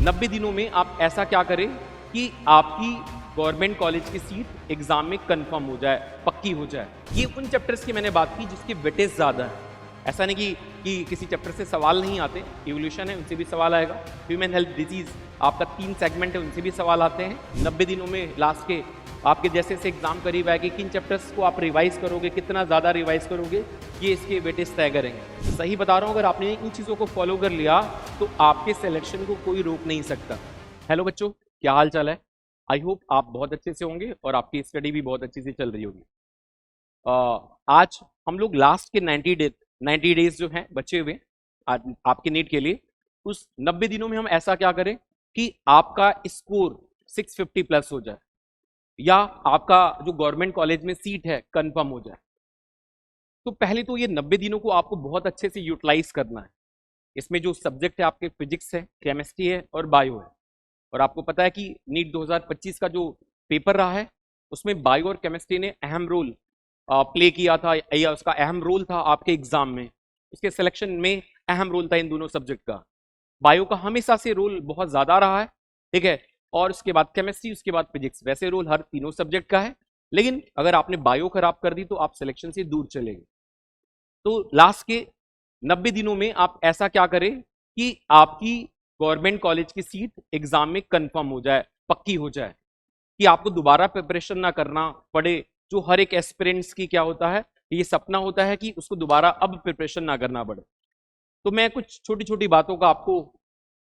90 दिनों में आप ऐसा क्या करें कि आपकी गवर्नमेंट कॉलेज की सीट एग्जाम में कंफर्म हो जाए, पक्की हो जाए। ये उन चैप्टर्स की मैंने बात की जिसके वेटेज ज़्यादा है। ऐसा नहीं कि किसी चैप्टर से सवाल नहीं आते, इवोल्यूशन है उनसे भी सवाल आएगा, ह्यूमन हेल्थ डिजीज आपका 3 सेगमेंट है उनसे भी सवाल आते हैं। 90 दिनों में लास्ट के आपके जैसे से एग्जाम करीब आएगी, किन चैप्टर्स को आप रिवाइज करोगे, कितना ज़्यादा रिवाइज करोगे, ये इसके वेटेज तय करेंगे। सही बता रहा हूँ, अगर आपने इन चीज़ों को फॉलो कर लिया तो आपके सिलेक्शन को कोई रोक नहीं सकता। हेलो बच्चों, क्या हाल चाल है? आई होप आप बहुत अच्छे से होंगे और आपकी स्टडी भी बहुत अच्छे से चल रही होगी। आज हम लोग लास्ट के 90 डेज जो हैं बचे हुए आपके नीट के लिए, उस 90 दिनों में हम ऐसा क्या करें कि आपका स्कोर 650 प्लस हो जाए या आपका जो गवर्नमेंट कॉलेज में सीट है कंफर्म हो जाए। तो पहले तो ये 90 दिनों को आपको बहुत अच्छे से यूटिलाइज करना है। इसमें जो सब्जेक्ट है आपके फिजिक्स है, केमिस्ट्री है और बायो है। और आपको पता है कि नीट 2025 का जो पेपर रहा है उसमें बायो और केमिस्ट्री ने अहम रोल प्ले किया था, या उसका अहम रोल था आपके एग्जाम में, उसके सिलेक्शन में अहम रोल था इन दोनों सब्जेक्ट का। बायो का हमेशा से रोल बहुत ज्यादा रहा है, ठीक है, और उसके बाद केमिस्ट्री, उसके बाद फिजिक्स। वैसे रोल हर तीनों सब्जेक्ट का है, लेकिन अगर आपने बायो खराब कर दी तो आप सिलेक्शन से दूर चले गए। तो लास्ट के 90 दिनों में आप ऐसा क्या करें कि आपकी गवर्नमेंट कॉलेज की सीट एग्जाम में कंफर्म हो जाए, पक्की हो जाए, कि आपको दोबारा प्रिपरेशन ना करना पड़े। जो हर एक एस्पिरेंट्स की क्या होता है, ये सपना होता है कि उसको दोबारा अब प्रिपरेशन ना करना पड़े। तो मैं कुछ छोटी छोटी बातों का आपको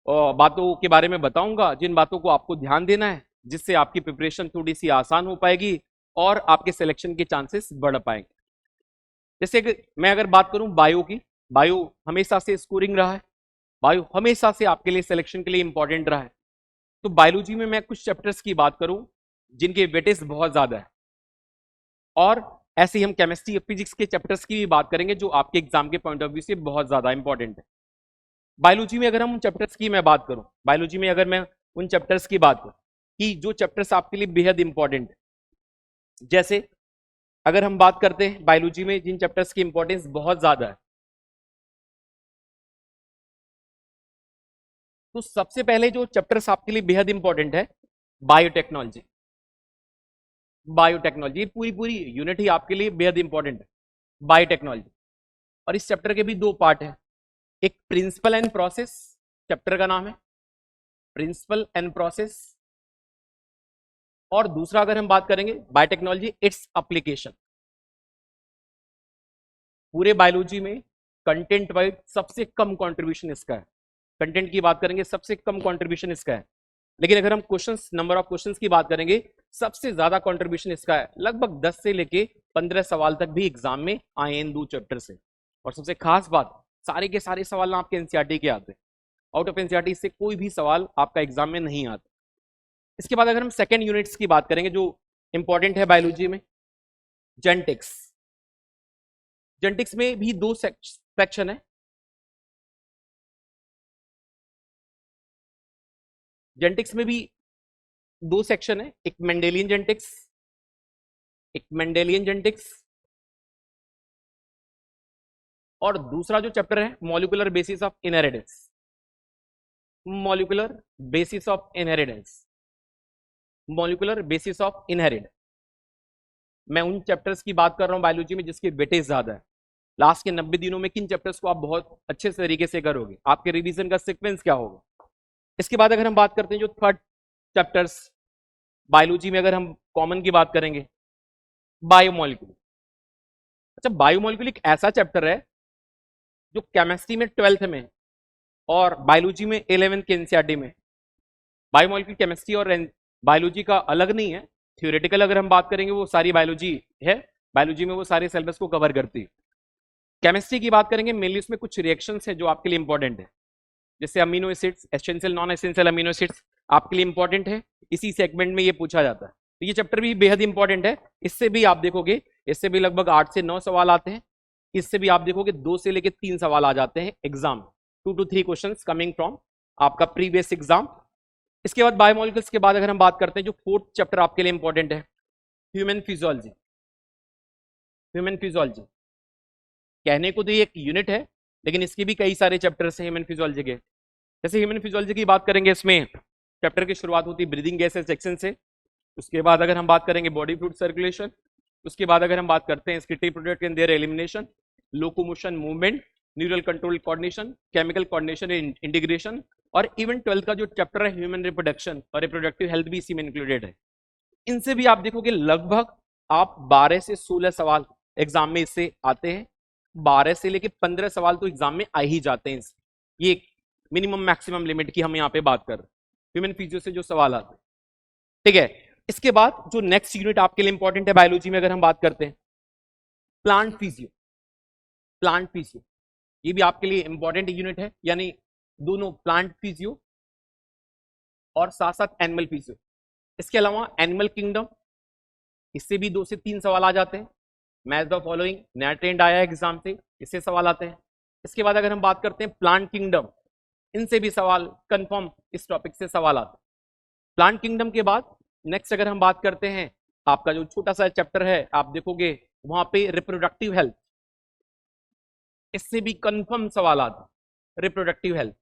बातों के बारे में बताऊंगा, जिन बातों को आपको ध्यान देना है, जिससे आपकी प्रिपरेशन थोड़ी सी आसान हो पाएगी और आपके सिलेक्शन के चांसेस बढ़ पाएंगे। जैसे कि मैं अगर बात करूं बायो की, बायो हमेशा से स्कोरिंग रहा है, बायो हमेशा से आपके लिए सिलेक्शन के लिए इंपॉर्टेंट रहा है। तो बायोलॉजी में मैं कुछ चैप्टर्स की बात करूं जिनके वेटेज बहुत ज्यादा है, और ऐसे ही हम केमिस्ट्री फिजिक्स के चैप्टर्स की भी बात करेंगे जो आपके एग्जाम के पॉइंट ऑफ व्यू से बहुत ज्यादा इंपॉर्टेंट है। बायोलॉजी में अगर हम उन चैप्टर्स की मैं बात करूं, बायोलॉजी में अगर मैं उन चैप्टर्स की बात करूं कि जो चैप्टर्स आपके लिए बेहद इंपॉर्टेंट है, जैसे अगर हम बात करते हैं बायोलॉजी में जिन चैप्टर्स की इंपॉर्टेंस बहुत ज्यादा है, तो सबसे पहले जो चैप्टर्स आपके लिए बेहद इंपॉर्टेंट है, बायोटेक्नोलॉजी। बायोटेक्नोलॉजी पूरी पूरी यूनिट ही आपके लिए बेहद इंपॉर्टेंट है, बायोटेक्नोलॉजी। और इस चैप्टर के भी 2 पार्ट है, एक प्रिंसिपल एंड प्रोसेस, चैप्टर का नाम है प्रिंसिपल एंड प्रोसेस, और दूसरा अगर हम बात करेंगे बायोटेक्नोलॉजी इट्स एप्लीकेशन। पूरे बायोलॉजी में कंटेंट वाइज सबसे कम कंट्रीब्यूशन इसका है, कंटेंट की बात करेंगे सबसे कम कंट्रीब्यूशन इसका है। लेकिन अगर हम क्वेश्चंस, नंबर ऑफ क्वेश्चंस की बात करेंगे, सबसे ज्यादा कंट्रीब्यूशन इसका है, लगभग 10 से लेके 15 सवाल तक भी एग्जाम में आए इन 2 चैप्टर से। और सबसे खास बात, सारे के सारे सवाल ना आपके एनसीईआरटी के आते हैं, आउट ऑफ एनसीईआरटी से कोई भी सवाल आपका एग्जाम में नहीं आता। इसके बाद अगर हम सेकेंड यूनिट्स की बात करेंगे जो इंपॉर्टेंट है बायोलॉजी में, जेनेटिक्स। जेनेटिक्स में भी 2 सेक्शन है। जेनेटिक्स में भी 2 सेक्शन है, एक मेंडेलियन जेनेटिक्स, एक मेंडेलियन जेनेटिक्स, और दूसरा जो चैप्टर है molecular basis of inheritance. Molecular basis of inheritance, molecular basis of inheritance. मैं उन चैप्टर्स की बात कर रहा हूं बायोलॉजी में जिसके वेटेज ज्यादा है। लास्ट के 90 दिनों में किन चैप्टर्स को आप बहुत अच्छे तरीके से करोगे, आपके रिवीजन का सीक्वेंस क्या होगा। इसके बाद अगर हम बात करते हैं जो थर्ड चैप्टर्स बायोलॉजी में, अगर हम कॉमन की बात करेंगे, बायोमोलिक्यूल। अच्छा, बायोमोलिक्यूल एक ऐसा चैप्टर है जो केमिस्ट्री में 12th में और बायोलॉजी में 11th के एनसीईआरटी में। बायोमोलिक्यूल केमिस्ट्री और बायोलॉजी का अलग नहीं है, थ्योरेटिकल अगर हम बात करेंगे वो सारी बायोलॉजी है, बायोलॉजी में वो सारे सिलेबस को कवर करती है। केमिस्ट्री की बात करेंगे, मेनली उसमें कुछ रिएक्शंस है जो आपके लिए इंपॉर्टेंट है, जैसे amino acids, essential non essential amino acids आपके लिए इंपॉर्टेंट है, इसी सेगमेंट में ये पूछा जाता है। तो ये चैप्टर भी बेहद इंपॉर्टेंट है। इससे भी आप देखोगे, इससे भी लगभग 8 से 9 सवाल आते हैं, इससे भी आप देखोगे 2 से लेकर 3 सवाल आ जाते हैं exam, 2 to 3 questions coming from आपका प्रीवियस एग्जाम। इसके बाद बायोमोलिक्यूल्स के बाद अगर हम बात करते हैं जो 4th चैप्टर आपके लिए इंपॉर्टेंट है, ह्यूमन फिजियोलॉजी। ह्यूमन फिजियोलॉजी कहने को तो ये एक यूनिट है, लेकिन इसके भी कई सारे चैप्टर्स हैं ह्यूमन फिजियोलॉजी के। जैसे ह्यूमन फिजियोलॉजी की बात करेंगे, इसमें चैप्टर की शुरुआत होती है ब्रीदिंग गैसेस सेक्शन से। उसके बाद अगर हम बात करेंगे बॉडी फ्लूइड सर्कुलेशन, उसके बाद अगर हम बात करते हैं excretory product and their elimination, locomotion movement, neural control coordination, chemical coordination and integration, और इवन 12th का जो चैप्टर है ह्यूमन रिप्रोडक्शन और रिप्रोडक्टिव हेल्थ भी इसी में इंक्लूडेड है। इनसे भी आप देखोगे लगभग आप 12 से 16 सवाल एग्जाम में इससे आते हैं। 12 से लेके 15 सवाल तो एग्जाम में आ ही जाते हैं। ये मिनिमम मैक्सिमम लिमिट की हम यहाँ पे बात कर रहे हैं ह्यूमन फिजियो से जो सवाल आते हैं, ठीक है। इसके बाद जो नेक्स्ट यूनिट आपके लिए इंपॉर्टेंट है बायोलॉजी में, अगर हम बात करते हैं प्लांट फिजियो, प्लांट फिजियो ये भी आपके लिए इंपॉर्टेंट यूनिट है, यानी दोनों प्लांट फिजियो और साथ साथ एनिमल फिजियो। इसके अलावा एनिमल किंगडम, इससे भी 2 से 3 सवाल आ जाते हैं। मैच द फॉलोइंग नया ट्रेंड आया है एग्जाम से, इससे सवाल आते हैं। इसके बाद अगर हम बात करते हैं प्लांट किंगडम, इनसे भी सवाल कंफर्म इस टॉपिक से सवाल आते हैं। प्लांट किंगडम के बाद नेक्स्ट अगर हम बात करते हैं आपका जो छोटा सा चैप्टर है, आप देखोगे वहां पे रिप्रोडक्टिव हेल्थ, इससे भी कंफर्म सवाल आते हैं रिप्रोडक्टिव हेल्थ।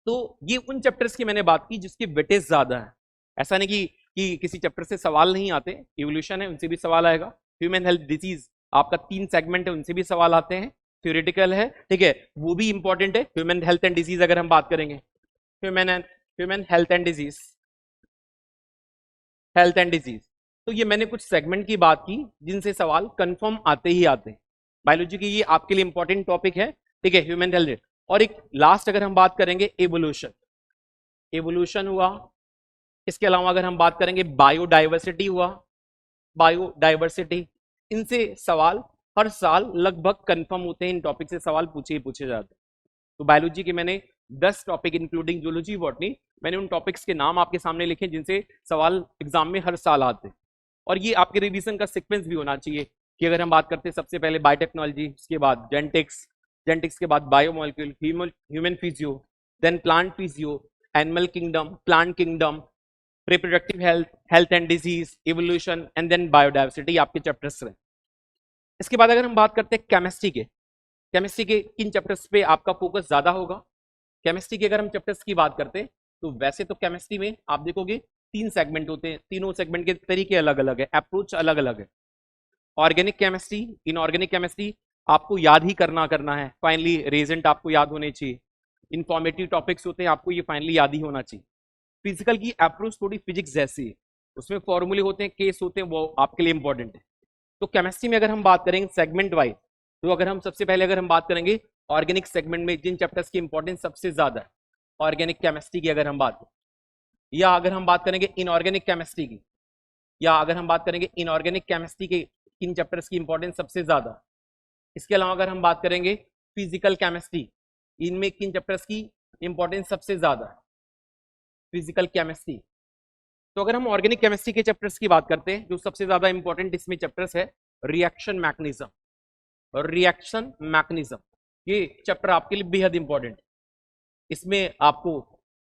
तो ये उन चैप्टर्स की मैंने बात की जिसकी वेटेज ज्यादा है। ऐसा नहीं कि किसी चैप्टर से सवाल नहीं आते, इवोल्यूशन है उनसे भी सवाल आएगा, ह्यूमन हेल्थ डिजीज आपका 3 सेगमेंट है उनसे भी सवाल आते हैं, थ्योरेटिकल है, ठीक है, वो भी इंपॉर्टेंट है। ह्यूमन हेल्थ एंड डिजीज अगर हम बात करेंगे, human health and disease, health and disease, तो ये मैंने कुछ सेगमेंट की बात की जिनसे सवाल कंफर्म आते ही आते हैं। बायोलॉजी की ये आपके लिए इंपॉर्टेंट टॉपिक है, ठीक है, ह्यूमन हेल्थ। और एक लास्ट अगर हम बात करेंगे एवोल्यूशन, एवोल्यूशन हुआ। इसके अलावा अगर हम बात करेंगे बायोडाइवर्सिटी हुआ, बायोडाइवर्सिटी, इनसे सवाल हर साल लगभग कंफर्म होते हैं, इन टॉपिक से सवाल पूछे ही पूछे जाते हैं। तो बायोलॉजी के मैंने 10 टॉपिक इंक्लूडिंग जूलॉजी बॉटनी, मैंने उन टॉपिक्स के नाम आपके सामने लिखे जिनसे सवाल एग्जाम में हर साल आते हैं। और ये आपके रिवीजन का सीक्वेंस भी होना चाहिए कि अगर हम बात करते हैं सबसे पहले बायोटेक्नोलॉजी, उसके बाद जेनेटिक्स, जेनेटिक्स के बाद biomolecule, human physio, then plant physio, animal kingdom, plant kingdom, reproductive health, health and disease, evolution and then biodiversity आपके चैप्टर्स रहे। इसके बाद अगर हम बात करते हैं केमिस्ट्री के, केमिस्ट्री के किन चैप्टर्स पे आपका फोकस ज्यादा होगा। केमिस्ट्री के अगर हम चैप्टर्स की बात करते हैं तो वैसे तो केमिस्ट्री में आप देखोगे 3 सेगमेंट होते हैं, तीनों सेगमेंट के तरीके अलग अलग है, अप्रोच अलग अलग है। ऑर्गेनिक केमिस्ट्री, इनऑर्गेनिक केमिस्ट्री आपको याद ही करना है, फाइनली रेजेंट आपको याद होने चाहिए, इंफॉर्मेटिव टॉपिक्स होते हैं आपको ये फाइनली याद ही होना चाहिए। फिजिकल की अप्रोच थोड़ी फिजिक्स जैसी है, उसमें फॉर्मूले होते हैं, केस होते हैं, वो आपके लिए इंपॉर्टेंट है। तो केमिस्ट्री में अगर हम बात करेंगे सेगमेंट वाइज, तो अगर हम सबसे पहले अगर हम बात करेंगे ऑर्गेनिक सेगमेंट में जिन चैप्टर्स की इंपॉर्टेंस सबसे ज्यादा है ऑर्गेनिक केमिस्ट्री की अगर हम बात करें, या अगर हम बात करेंगे इनऑर्गेनिक केमिस्ट्री की, या अगर हम बात करेंगे इनऑर्गेनिक केमिस्ट्री के किन चैप्टर्स की इंपॉर्टेंस सबसे ज्यादा। इसके अलावा अगर हम बात करेंगे फिजिकल केमिस्ट्री, इनमें किन चैप्टर्स की इंपॉर्टेंस सबसे ज्यादा है, फिजिकल केमिस्ट्री। तो अगर हम ऑर्गेनिक केमिस्ट्री के चैप्टर्स की बात करते हैं, जो सबसे ज्यादा इंपॉर्टेंट इसमें चैप्टर्स है रिएक्शन मैकेनिज्म, और रिएक्शन मैकेनिज्म ये चैप्टर आपके लिए बेहद इंपॉर्टेंट है। इसमें आपको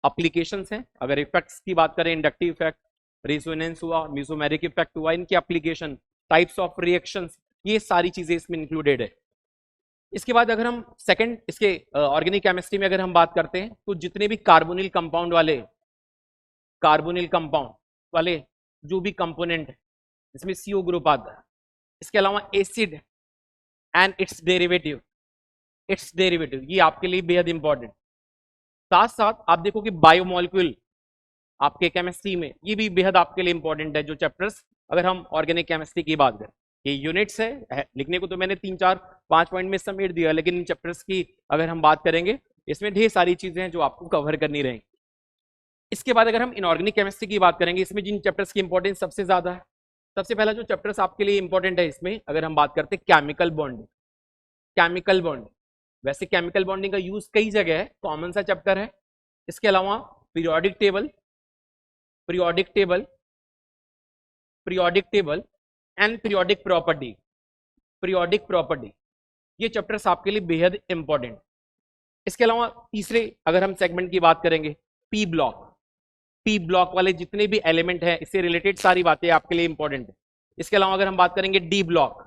एप्लीकेशंस हैं, अगर इफेक्ट्स की बात करें, इंडक्टिव इफेक्ट, रेजोनेंस हुआ, मेसोमेरिक इफेक्ट हुआ, इनकी एप्लीकेशन, टाइप्स ऑफ रिएक्शंस, ये सारी चीजें इसमें इंक्लूडेड है। इसके बाद अगर हम सेकंड इसके ऑर्गेनिक केमिस्ट्री में अगर हम बात करते हैं, तो जितने भी कार्बोनिल कंपाउंड वाले, कार्बोनिल कंपाउंड वाले जो भी कंपोनेंट है, इसमें CO ग्रुप आता है। इसके अलावा एसिड एंड इट्स डेरिवेटिव, ये आपके लिए बेहद इंपॉर्टेंट। साथ साथ आप देखो कि बायोमोलिक्यूल आपके केमिस्ट्री में ये भी बेहद आपके लिए इंपॉर्टेंट है, जो चैप्टर्स अगर हम ऑर्गेनिक केमिस्ट्री की बात करें, ये यूनिट्स है, लिखने को तो मैंने 3 4 5 पॉइंट में समेट दिया, लेकिन इन चैप्टर्स की अगर हम बात करेंगे इसमें ढेर सारी चीजें हैं जो आपको कवर करनी रहेंगी। इसके बाद अगर हम इनऑर्गेनिक केमिस्ट्री की बात करेंगे, इसमें जिन चैप्टर्स की इंपॉर्टेंस सबसे ज्यादा है, सबसे पहला जो चैप्टर्स आपके लिए इंपॉर्टेंट है इसमें अगर हम बात करते हैं केमिकल बॉन्डिंग, केमिकल बॉन्डिंग। वैसे केमिकल बॉन्डिंग का यूज कई जगह है, कॉमन सा चैप्टर है। इसके अलावा periodic table, periodic table, periodic table and periodic property, periodic property, ये चैप्टर्स आपके लिए बेहद इंपॉर्टेंट। इसके अलावा तीसरे अगर हम सेगमेंट की बात करेंगे, पी ब्लॉक, पी ब्लॉक वाले जितने भी एलिमेंट हैं इससे रिलेटेड सारी बातें आपके लिए इंपॉर्टेंट है। इसके अलावा अगर हम बात करेंगे डी ब्लॉक,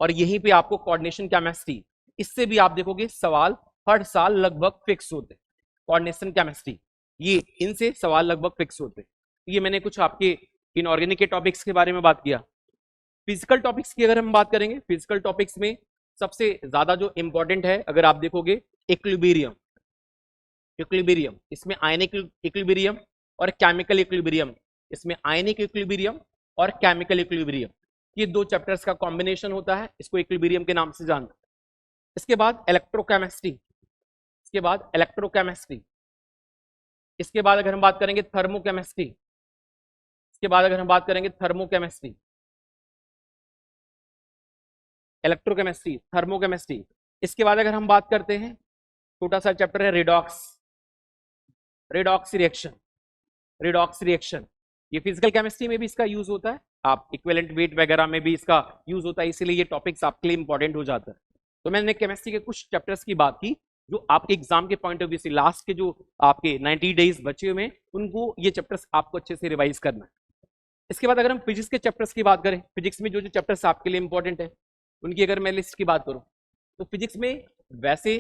और यहीं पे आपको कोऑर्डिनेशन केमिस्ट्री, इससे भी आप देखोगे सवाल हर साल लगभग फिक्स होते हैं। कोऑर्डिनेशन केमिस्ट्री, ये इनसे सवाल लगभग फिक्स होते हैं। ये मैंने कुछ आपके इनऑर्गेनिक के टॉपिक्स के बारे में बात किया। फिजिकल टॉपिक्स की अगर हम बात करेंगे, फिजिकल टॉपिक्स में सबसे ज्यादा जो इंपॉर्टेंट है अगर आप देखोगे इक्विलिब्रियम, इक्विलिब्रियम इसमें आयनिक इक्विलिब्रियम और केमिकल इक्विलिब्रियम, इसमें आयनिक इक्विलिब्रियम और केमिकल इक्विलिब्रियम, ये दो चैप्टर्स का कॉम्बिनेशन होता है, इसको इक्विलिब्रियम के नाम से जानते हैं। इसके बाद इलेक्ट्रोकेमिस्ट्री, इसके बाद इलेक्ट्रोकेमिस्ट्री, इसके बाद अगर हम बात करेंगे थर्मोकेमिस्ट्री, इसके बाद अगर हम बात करेंगे थर्मोकेमिस्ट्री, इलेक्ट्रोकेमिस्ट्री, थर्मोकेमिस्ट्री। इसके बाद अगर हम बात करते हैं छोटा सा चैप्टर है redox, redox reaction, redox reaction, ये फिजिकल केमिस्ट्री में भी इसका यूज होता है, आप इक्विवेलेंट वेट वगैरह में भी इसका यूज होता है, इसीलिए ये टॉपिक्स आपके लिए इंपॉर्टेंट हो जाता है। तो मैंने केमिस्ट्री के कुछ चैप्टर्स की बात की जो आपके एग्जाम के पॉइंट ऑफ व्यू से लास्ट के जो आपके 90 डेज बचे हुए हैं उनको ये चैप्टर्स आपको अच्छे से रिवाइज करना है। इसके बाद अगर हम फिजिक्स के चैप्टर्स की बात करें, फिजिक्स में जो जो चैप्टर्स आपके लिए इंपॉर्टेंट है उनकी अगर मैं लिस्ट की बात करूं तो फिजिक्स में वैसे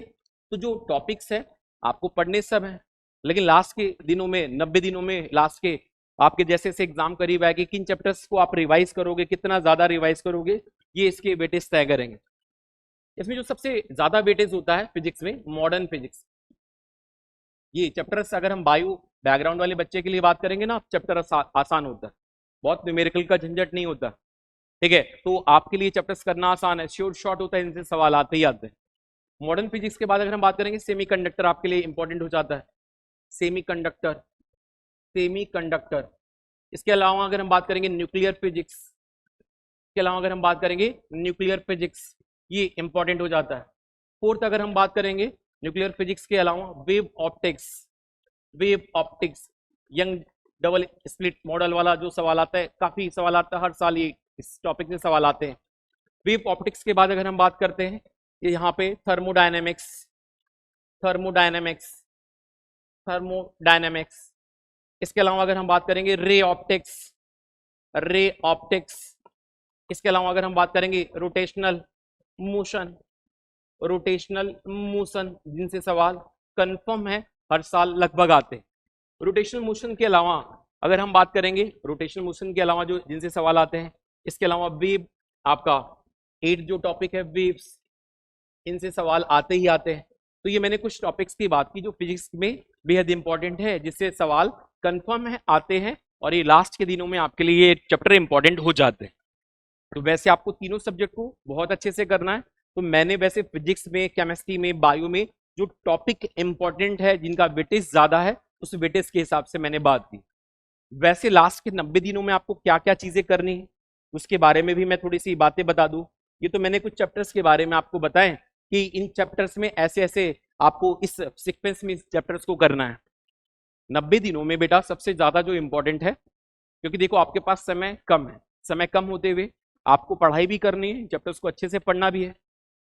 तो जो टॉपिक्स है आपको पढ़ने सब है, लेकिन लास्ट के दिनों में 90 दिनों में लास्ट के आपके जैसे से एग्जाम करीब आएगी, किन चैप्टर्स को आप रिवाइज करोगे, कितना ज्यादा रिवाइज करोगे, ये इसके वेटेज तय करेंगे। इसमें जो सबसे ज्यादा वेटेज होता है फिजिक्स में मॉडर्न फिजिक्स, ये चैप्टर्स अगर हम बायो बैकग्राउंड वाले बच्चे के लिए बात करेंगे ना, चैप्टर आसान होता है, बहुत न्यूमेरिकल का झंझट नहीं होता, ठीक है, तो आपके लिए चैप्टर्स करना आसान है, श्योर शॉर्ट होता है, इनसे सवाल आते ही आते हैं। मॉडर्न फिजिक्स के बाद अगर हम बात करेंगे सेमीकंडक्टर आपके लिए इंपॉर्टेंट हो जाता है, सेमीकंडक्टर, सेमीकंडक्टर। इसके अलावा अगर हम बात करेंगे न्यूक्लियर फिजिक्स, इसके अलावा अगर हम बात करेंगे न्यूक्लियर फिजिक्स, ये इंपॉर्टेंट हो जाता है। फोर्थ अगर हम बात करेंगे न्यूक्लियर फिजिक्स के अलावा wave optics, wave optics, young double split model वाला जो सवाल आता है, काफी सवाल आता है हर साल, ये इस टॉपिक से सवाल आते हैं। वेव ऑप्टिक्स के बाद अगर हम बात करते हैं ये यहाँ पे थर्मोडायनेमिक्स, थर्मोडायनेमिक्स, थर्मोडायनेमिक्स। इसके अलावा अगर हम बात करेंगे रे ऑप्टिक्स, रे ऑप्टिक्स। इसके अलावा अगर हम बात करेंगे रोटेशनल मोशन, रोटेशनल मोशन, जिनसे सवाल कंफर्म है हर साल लगभग आते हैं। रोटेशनल मोशन के अलावा अगर हम बात करेंगे, रोटेशनल मोशन के अलावा जो जिनसे सवाल आते हैं, इसके अलावा वेव, आपका 8 जो टॉपिक है वेव्स, इनसे सवाल आते ही आते हैं। तो ये मैंने कुछ टॉपिक्स की बात की जो फिजिक्स में बेहद इंपॉर्टेंट है, जिससे सवाल कंफर्म है आते हैं, और ये लास्ट के दिनों में आपके लिए ये चैप्टर इंपॉर्टेंट हो जाते हैं। तो वैसे आपको तीनों सब्जेक्ट को बहुत अच्छे से करना है। तो मैंने वैसे फिजिक्स में, केमिस्ट्री में, बायो में जो टॉपिक इंपॉर्टेंट है, जिनका वेटेज ज्यादा है, उस वेटेज के हिसाब से मैंने बात की। वैसे लास्ट के 90 दिनों में आपको क्या क्या चीजें करनी है उसके बारे में भी मैं थोड़ी सी बातें बता दूं। ये तो मैंने कुछ चैप्टर्स के बारे में आपको बताएं कि इन चैप्टर्स में ऐसे ऐसे आपको इस सीक्वेंस में इस चैप्टर्स को करना है। 90 दिनों में बेटा सबसे ज्यादा जो इंपॉर्टेंट है, क्योंकि देखो आपके पास समय कम है, समय कम होते हुए आपको पढ़ाई भी करनी है, चैप्टर्स को अच्छे से पढ़ना भी है।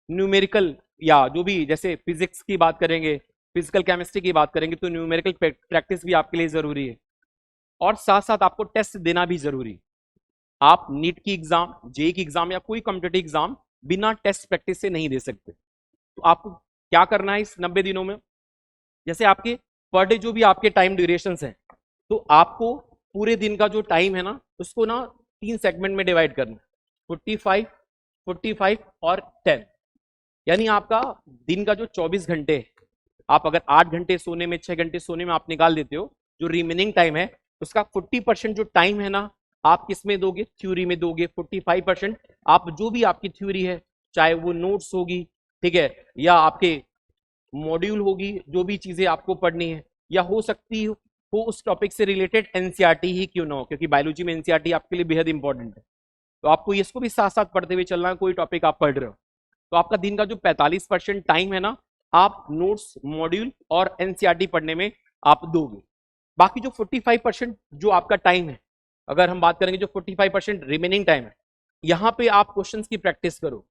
न्यूमेरिकल या जो भी, जैसे फिजिक्स की बात करेंगे, फिजिकल केमिस्ट्री की बात करेंगे, तो न्यूमेरिकल प्रैक्टिस भी आपके लिए जरूरी है, और साथ साथ आपको टेस्ट देना भी जरूरी। आप नीट की एग्जाम, जेई की एग्जाम या कोई कॉम्पिटिटिव एग्जाम बिना टेस्ट प्रैक्टिस से नहीं दे सकते। तो आपको क्या करना है इस 90 दिनों में, जैसे आपके पर डे जो भी आपके टाइम ड्यूरेशंस हैं, तो आपको पूरे दिन का जो टाइम है ना, उसको ना 3 सेगमेंट में डिवाइड करना, 45, 45 और 10। यानी आपका दिन का जो 24 घंटे है, आप अगर 8 घंटे सोने में, 6 घंटे सोने में आप निकाल देते हो, जो रिमेनिंग टाइम है उसका 40% जो टाइम है ना, आप किस में दोगे, थ्योरी में दोगे। 45% आप जो भी आपकी थ्योरी है, चाहे वो नोट्स होगी, ठीक है, या आपके मॉड्यूल होगी, जो भी चीजें आपको पढ़नी है, या हो सकती हो उस टॉपिक से रिलेटेड एनसीईआरटी ही क्यों ना हो, क्योंकि बायोलॉजी में एनसीईआरटी आपके लिए बेहद इंपॉर्टेंट है। तो आपको इसको भी साथ साथ पढ़ते हुए चलना है, कोई टॉपिक आप पढ़ रहे हो तो आपका दिन का जो 45% टाइम है ना, आप नोट्स, मॉड्यूल और एनसीईआरटी पढ़ने में आप दोगे। बाकी जो 45% जो आपका टाइम है, अगर हम बात करेंगे जो 45% रिमेनिंग टाइम है, यहाँ पे आप क्वेश्चंस की प्रैक्टिस करो,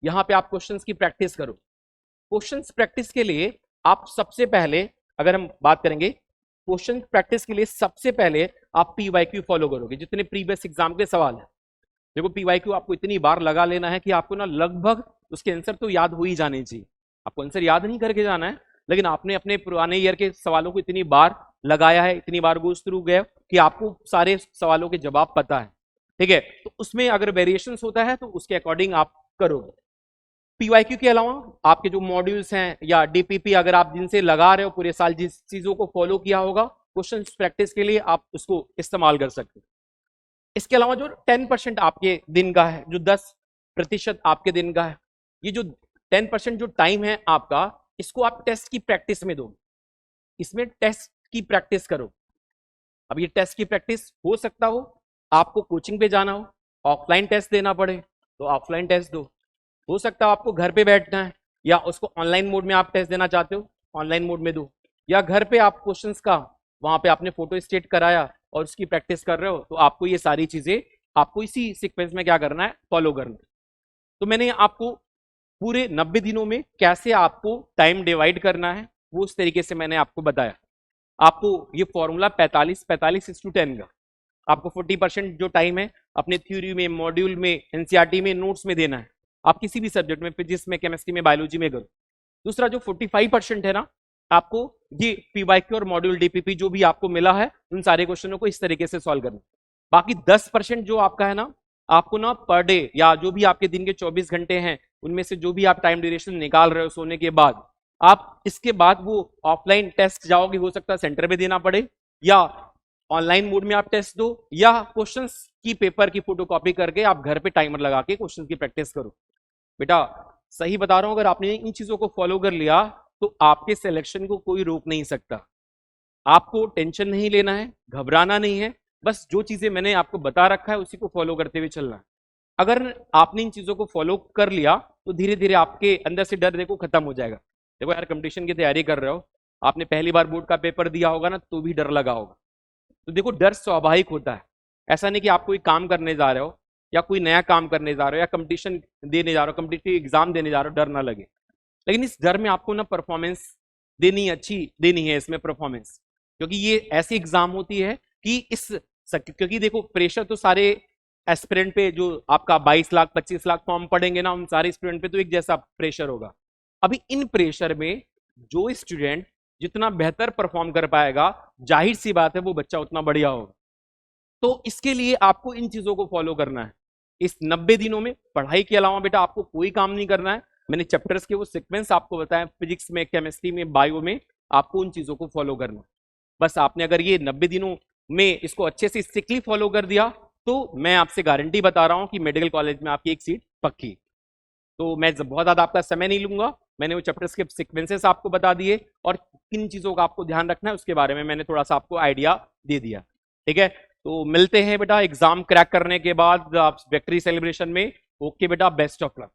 यहाँ पे आप क्वेश्चंस की प्रैक्टिस करो। क्वेश्चंस प्रैक्टिस के लिए आप सबसे पहले, अगर हम बात करेंगे क्वेश्चन प्रैक्टिस के लिए, सबसे पहले आप पीवाईक्यू फॉलो करोगे, जितने प्रीवियस एग्जाम के सवाल है। देखो पीवाईक्यू आपको इतनी बार लगा लेना है कि आपको ना लगभग उसके आंसर तो याद हो ही जाने चाहिए। आपको आंसर याद नहीं करके जाना है, लेकिन आपने अपने पुराने ईयर के सवालों को इतनी बार लगाया है, इतनी बार गोज थ्रू गए कि आपको सारे सवालों के जवाब पता है, ठीक है। तो उसमें अगर वेरिएशंस होता है तो उसके अकॉर्डिंग आप करोगे। पीवाईक्यू के अलावा आपके जो मॉड्यूल्स हैं या डीपीपी अगर आप जिनसे लगा रहे हो पूरे साल, जिस चीजों को फॉलो किया होगा, क्वेश्चन प्रैक्टिस के लिए आप उसको इस्तेमाल कर सकते हो। इसके अलावा जो 10% आपके दिन का है, जो 10% आपके दिन का है, ये जो 10% जो टाइम है आपका, इसको आप टेस्ट की प्रैक्टिस में दो। इसमें टेस्ट की प्रैक्टिस करो। अब ये टेस्ट की प्रैक्टिस हो सकता हो आपको कोचिंग पे जाना हो, ऑफलाइन टेस्ट देना पड़े तो ऑफलाइन टेस्ट दो। हो सकता है आपको घर पे बैठना है या उसको ऑनलाइन मोड में आप टेस्ट देना चाहते हो, ऑनलाइन मोड में दो। या घर पे आप क्वेश्चंस का वहां पे आपने फोटो स्टेट कराया और उसकी प्रैक्टिस कर रहे हो, तो आपको ये सारी चीजें आपको इसी सीक्वेंस में क्या करना है, फॉलो करना है। तो मैंने आपको पूरे 90 दिनों में कैसे आपको टाइम डिवाइड करना है वो उस तरीके से मैंने आपको बताया। आपको ये फॉर्मूला 45-45:10 का, आपको 40% जो टाइम है अपने थ्योरी में, मॉड्यूल में, एनसीईआरटी में, नोट्स में देना है। आप किसी भी सब्जेक्ट में, फिजिक्स में, केमिस्ट्री में, बायोलॉजी में करो। दूसरा जो 45% है ना, आपको ये पीवाईक्यू और मॉड्यूल डीपीपी जो भी आपको मिला है उन सारे क्वेश्चनों को इस तरीके से सॉल्व करना। बाकी 10% जो आपका है ना, आपको ना पर डे या जो भी आपके दिन के 24 घंटे हैं उनमें से जो भी आप टाइम ड्यूरेशन निकाल रहे हो सोने के बाद, आप इसके बाद वो ऑफलाइन टेस्ट जाओगे, हो सकता है सेंटर पे देना पड़े, या ऑनलाइन मोड में आप टेस्ट दो, या क्वेश्चंस की पेपर की फोटोकॉपी करके आप घर पे टाइमर लगा के क्वेश्चन की प्रैक्टिस करो। बेटा सही बता रहा हूं, अगर आपने इन चीजों को फॉलो कर लिया तो आपके सिलेक्शन को कोई रोक नहीं सकता। आपको टेंशन नहीं लेना है, घबराना नहीं है, बस जो चीजें मैंने आपको बता रखा है उसी को फॉलो करते हुए चलना है। अगर आपने इन चीजों को फॉलो कर लिया तो धीरे धीरे आपके अंदर से डर देखो खत्म हो जाएगा। देखो यार, कंपटीशन की तैयारी कर रहे हो, आपने पहली बार बोर्ड का पेपर दिया होगा ना, तो भी डर लगा होगा। तो देखो डर स्वाभाविक होता है। ऐसा नहीं कि आप कोई काम करने जा रहे हो या कोई नया काम करने जा रहे हो या कंपटीशन देने जा रहे हो, कॉम्पिटिटिव एग्जाम देने जा रहे हो, डर ना लगे। लेकिन इस डर में आपको ना परफॉर्मेंस देनी, अच्छी देनी है इसमें परफॉर्मेंस, क्योंकि ये ऐसी एग्जाम होती है कि क्योंकि देखो प्रेशर तो सारे एस्पिरेंट पे, जो आपका 22 लाख 25 लाख फॉर्म पड़ेंगे ना, उन सारे स्टूडेंट पे तो एक जैसा प्रेशर होगा। अभी इन प्रेशर में जो स्टूडेंट जितना बेहतर परफॉर्म कर पाएगा, जाहिर सी बात है वो बच्चा उतना बढ़िया होगा। तो इसके लिए आपको इन चीजों को फॉलो करना है। इस 90 दिनों में पढ़ाई के अलावा बेटा आपको कोई काम नहीं करना है। मैंने चैप्टर्स के वो सीक्वेंस आपको बताया, फिजिक्स में, केमिस्ट्री में, बायो में, आपको उन चीजों को फॉलो करना है। बस आपने अगर ये 90 दिनों में इसको अच्छे से स्ट्रिक्टली फॉलो कर दिया तो मैं आपसे गारंटी बता रहा हूं कि मेडिकल कॉलेज में आपकी एक सीट पक्की। तो मैं बहुत ज्यादा आपका समय नहीं लूंगा, मैंने वो चैप्टर्स के सीक्वेंसेस आपको बता दिए और किन चीजों का आपको ध्यान रखना है उसके बारे में मैंने थोड़ा सा आपको आइडिया दे दिया। ठीक है, तो मिलते हैं बेटा एग्जाम क्रैक करने के बाद आप विक्ट्री सेलिब्रेशन में। ओके बेटा, बेस्ट ऑफ लक।